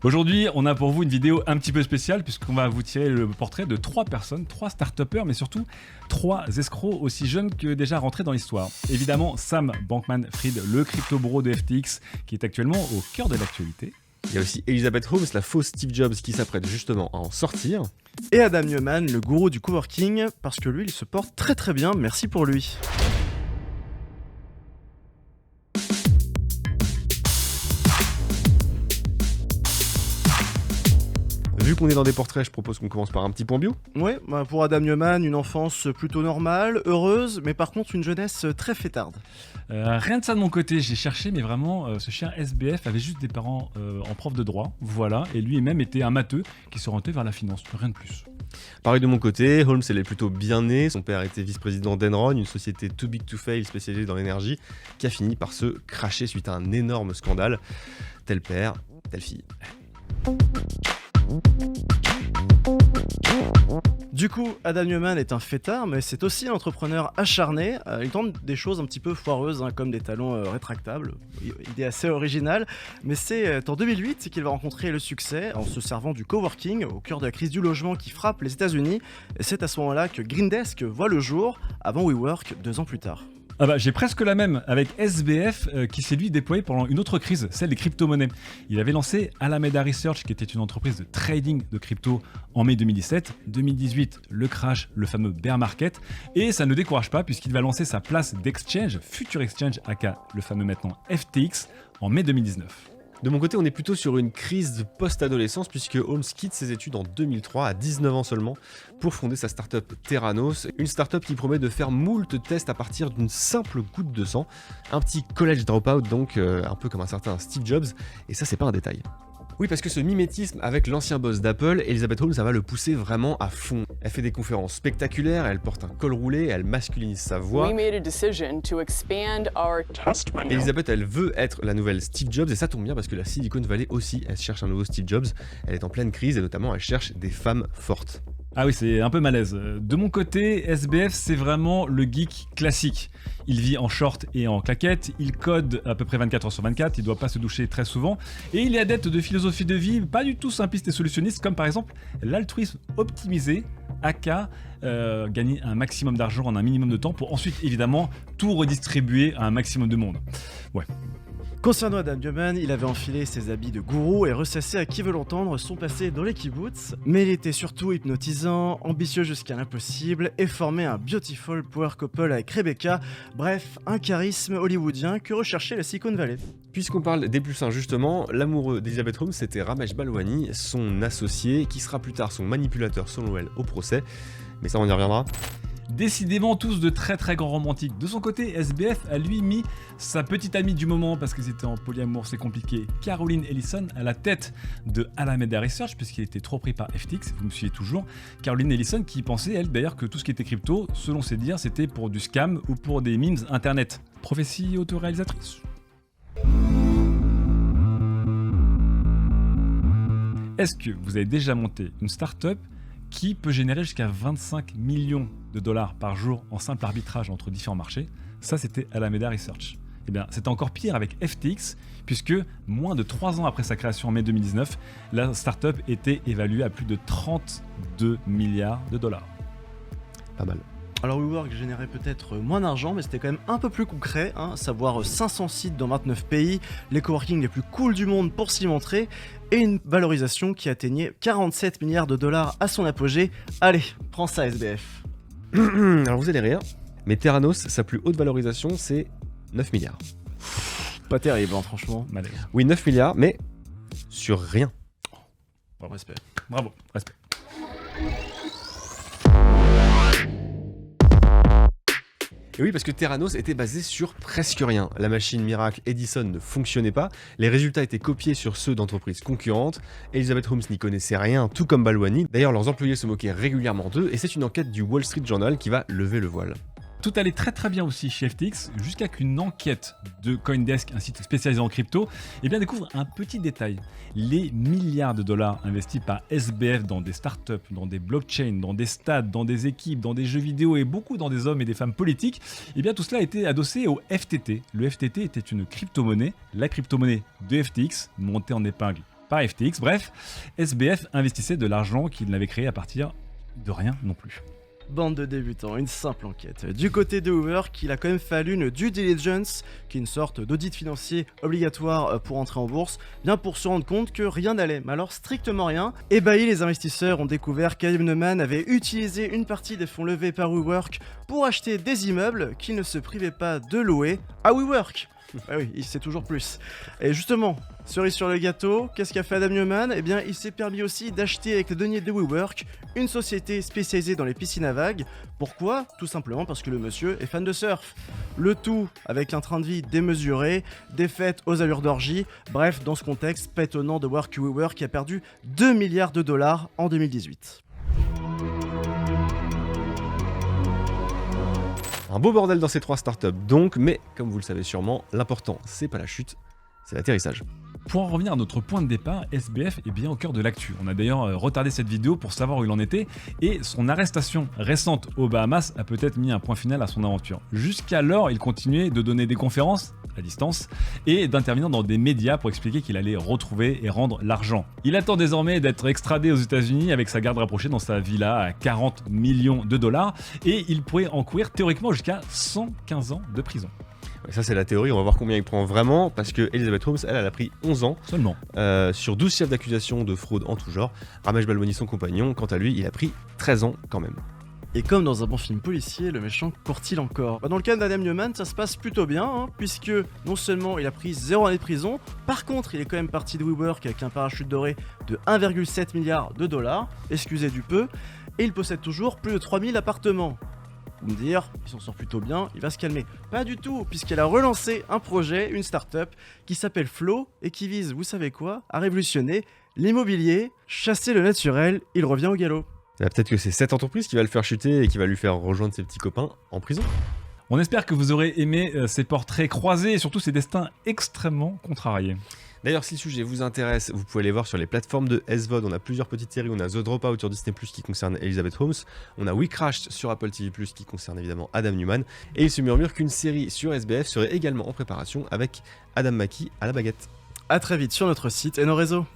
Aujourd'hui, on a pour vous une vidéo un petit peu spéciale puisqu'on va vous tirer le portrait de 3 personnes, 3 start-upers, mais surtout 3 escrocs aussi jeunes que déjà rentrés dans l'histoire. Évidemment, Sam Bankman-Fried, le crypto-bro de FTX, qui est actuellement au cœur de l'actualité. Il y a aussi Elizabeth Holmes, la fausse Steve Jobs, qui s'apprête justement à en sortir. Et Adam Neumann, le gourou du coworking, parce que lui, il se porte très très bien, merci pour lui. Vu qu'on est dans des portraits, je propose qu'on commence par un petit point bio. Ouais, pour Adam Neumann, une enfance plutôt normale, heureuse, mais par contre une jeunesse très fêtarde. Rien de ça de mon côté, j'ai cherché, mais vraiment, ce chien SBF avait juste des parents en prof de droit, voilà, et lui-même était un matheux qui se orientait vers la finance, rien de plus. Pareil de mon côté, Holmes elle est plutôt bien né. Son père était vice-président d'Enron, une société too big to fail spécialisée dans l'énergie, qui a fini par se cracher suite à un énorme scandale. Tel père, telle fille. Du coup, Adam Neumann est un fêtard, mais c'est aussi un entrepreneur acharné. Il tente des choses un petit peu foireuses, comme des talons rétractables. Idée assez originale, mais c'est en 2008 qu'il va rencontrer le succès en se servant du coworking au cœur de la crise du logement qui frappe les États-Unis. Et c'est à ce moment-là que Green Desk voit le jour, avant WeWork 2 ans plus tard. Ah bah, j'ai presque la même avec SBF qui s'est lui déployé pendant une autre crise, celle des crypto-monnaies. Il avait lancé Alameda Research qui était une entreprise de trading de crypto en mai 2017. 2018, le crash, le fameux bear market. Et ça ne décourage pas puisqu'il va lancer sa place d'exchange, Future Exchange, aka le fameux maintenant FTX, en mai 2019. De mon côté, on est plutôt sur une crise de post-adolescence puisque Holmes quitte ses études en 2003 à 19 ans seulement pour fonder sa startup Theranos, une startup qui promet de faire moult tests à partir d'une simple goutte de sang, un petit college dropout donc un peu comme un certain Steve Jobs, et ça c'est pas un détail. Oui, parce que ce mimétisme avec l'ancien boss d'Apple, Elizabeth Holmes, ça va le pousser vraiment à fond. Elle fait des conférences spectaculaires, elle porte un col roulé, elle masculinise sa voix. Elizabeth, elle veut être la nouvelle Steve Jobs, et ça tombe bien parce que la Silicon Valley aussi, elle cherche un nouveau Steve Jobs. Elle est en pleine crise et notamment elle cherche des femmes fortes. Ah oui, c'est un peu malaise. De mon côté, SBF, c'est vraiment le geek classique. Il vit en short et en claquette, il code à peu près 24 heures sur 24, il doit pas se doucher très souvent, et il est adepte de philosophie de vie pas du tout simpliste et solutionniste, comme par exemple l'altruisme optimisé, aka gagner un maximum d'argent en un minimum de temps pour ensuite évidemment tout redistribuer à un maximum de monde. Ouais. Concernant Adam Neumann, il avait enfilé ses habits de gourou et ressassé à qui veut l'entendre son passé dans les kibbutz, mais il était surtout hypnotisant, ambitieux jusqu'à l'impossible et formait un beautiful power couple avec Rebecca, bref, un charisme hollywoodien que recherchait la Silicon Valley. Puisqu'on parle des plus sains justement, l'amoureux d'Elizabeth Holmes c'était Ramesh Balwani, son associé, qui sera plus tard son manipulateur selon elle au procès, mais ça on y reviendra. Décidément tous de très très grands romantiques. De son côté, SBF a lui mis sa petite amie du moment, parce qu'ils étaient en polyamour, c'est compliqué, Caroline Ellison, à la tête de Alameda Research, puisqu'il était trop pris par FTX, vous me suivez toujours. Caroline Ellison qui pensait, elle, d'ailleurs, que tout ce qui était crypto, selon ses dires, c'était pour du scam ou pour des memes internet. Prophétie autoréalisatrice. Est-ce que vous avez déjà monté une start-up qui peut générer jusqu'à 25 millions de dollars par jour en simple arbitrage entre différents marchés? Ça, c'était Alameda Research. Eh bien, c'était encore pire avec FTX, puisque moins de 3 ans après sa création en mai 2019, la startup était évaluée à plus de 32 milliards de dollars. Pas mal. Alors WeWork générait peut-être moins d'argent, mais c'était quand même un peu plus concret, savoir 500 sites dans 29 pays, les coworking les plus cool du monde pour s'y montrer, et une valorisation qui atteignait 47 milliards de dollars à son apogée. Allez, prends ça SBF. Alors vous allez rire, mais Theranos, sa plus haute valorisation c'est 9 milliards. Pas terrible, franchement. Malaise. Oui, 9 milliards, mais sur rien. Bravo, respect. Bravo, respect. Et oui, parce que Theranos était basé sur presque rien. La machine miracle Edison ne fonctionnait pas, les résultats étaient copiés sur ceux d'entreprises concurrentes, Elizabeth Holmes n'y connaissait rien, tout comme Balwani. D'ailleurs, leurs employés se moquaient régulièrement d'eux, et c'est une enquête du Wall Street Journal qui va lever le voile. Tout allait très très bien aussi chez FTX, jusqu'à qu'une enquête de Coindesk, un site spécialisé en crypto, découvre un petit détail. Les milliards de dollars investis par SBF dans des startups, dans des blockchains, dans des stades, dans des équipes, dans des jeux vidéo et beaucoup dans des hommes et des femmes politiques, tout cela était adossé au FTT. Le FTT était une crypto-monnaie, la crypto-monnaie de FTX, montée en épingle par FTX. Bref, SBF investissait de l'argent qu'il n'avait créé à partir de rien non plus. Bande de débutants, une simple enquête. Du côté de WeWork, il a quand même fallu une due diligence, qui est une sorte d'audit financier obligatoire pour entrer en bourse, bien pour se rendre compte que rien n'allait, mais alors strictement rien. Ébahis, les investisseurs ont découvert qu'Adam Neumann avait utilisé une partie des fonds levés par WeWork pour acheter des immeubles qu'il ne se privait pas de louer à WeWork. Ah oui, il sait toujours plus. Et justement, cerise sur le gâteau, qu'est-ce qu'a fait Adam Neumann ? Eh bien, il s'est permis aussi d'acheter avec les deniers de WeWork une société spécialisée dans les piscines à vagues. Pourquoi ? Tout simplement parce que le monsieur est fan de surf. Le tout avec un train de vie démesuré, des fêtes aux allures d'orgie. Bref, dans ce contexte, pas étonnant de voir que WeWork a perdu 2 milliards de dollars en 2018. Un beau bordel dans ces 3 startups donc, mais comme vous le savez sûrement, l'important c'est pas la chute, c'est l'atterrissage. Pour en revenir à notre point de départ, SBF est bien au cœur de l'actu. On a d'ailleurs retardé cette vidéo pour savoir où il en était, et son arrestation récente aux Bahamas a peut-être mis un point final à son aventure. Jusqu'alors, il continuait de donner des conférences à distance et d'intervenir dans des médias pour expliquer qu'il allait retrouver et rendre l'argent. Il attend désormais d'être extradé aux États-Unis avec sa garde rapprochée dans sa villa à 40 millions de dollars, et il pourrait encourir théoriquement jusqu'à 115 ans de prison. Ça c'est la théorie, on va voir combien il prend vraiment, parce que Elizabeth Holmes, elle a pris 11 ans Seulement. sur 12 chefs d'accusation de fraude en tout genre. Ramesh Balboni, son compagnon, quant à lui, il a pris 13 ans quand même. Et comme dans un bon film policier, le méchant court-il encore ? Dans le cas d'Adam Neumann, ça se passe plutôt bien, puisque non seulement il a pris 0 année de prison, par contre il est quand même parti de WeWork avec un parachute doré de 1,7 milliard de dollars, excusez du peu, et il possède toujours plus de 3000 appartements. Vous me dire, il s'en sort plutôt bien, il va se calmer. Pas du tout, puisqu'elle a relancé un projet, une start-up, qui s'appelle Flow, et qui vise, vous savez quoi, à révolutionner l'immobilier, chasser le naturel, il revient au galop. Peut-être que c'est cette entreprise qui va le faire chuter et qui va lui faire rejoindre ses petits copains en prison. On espère que vous aurez aimé ces portraits croisés et surtout ces destins extrêmement contrariés. D'ailleurs, si le sujet vous intéresse, vous pouvez aller voir sur les plateformes de SVOD. On a plusieurs petites séries. On a The Dropout sur Disney+, qui concerne Elizabeth Holmes. On a We Crashed sur Apple TV+, qui concerne évidemment Adam Neumann. Et il se murmure qu'une série sur SBF serait également en préparation avec Adam Mackie à la baguette. A très vite sur notre site et nos réseaux.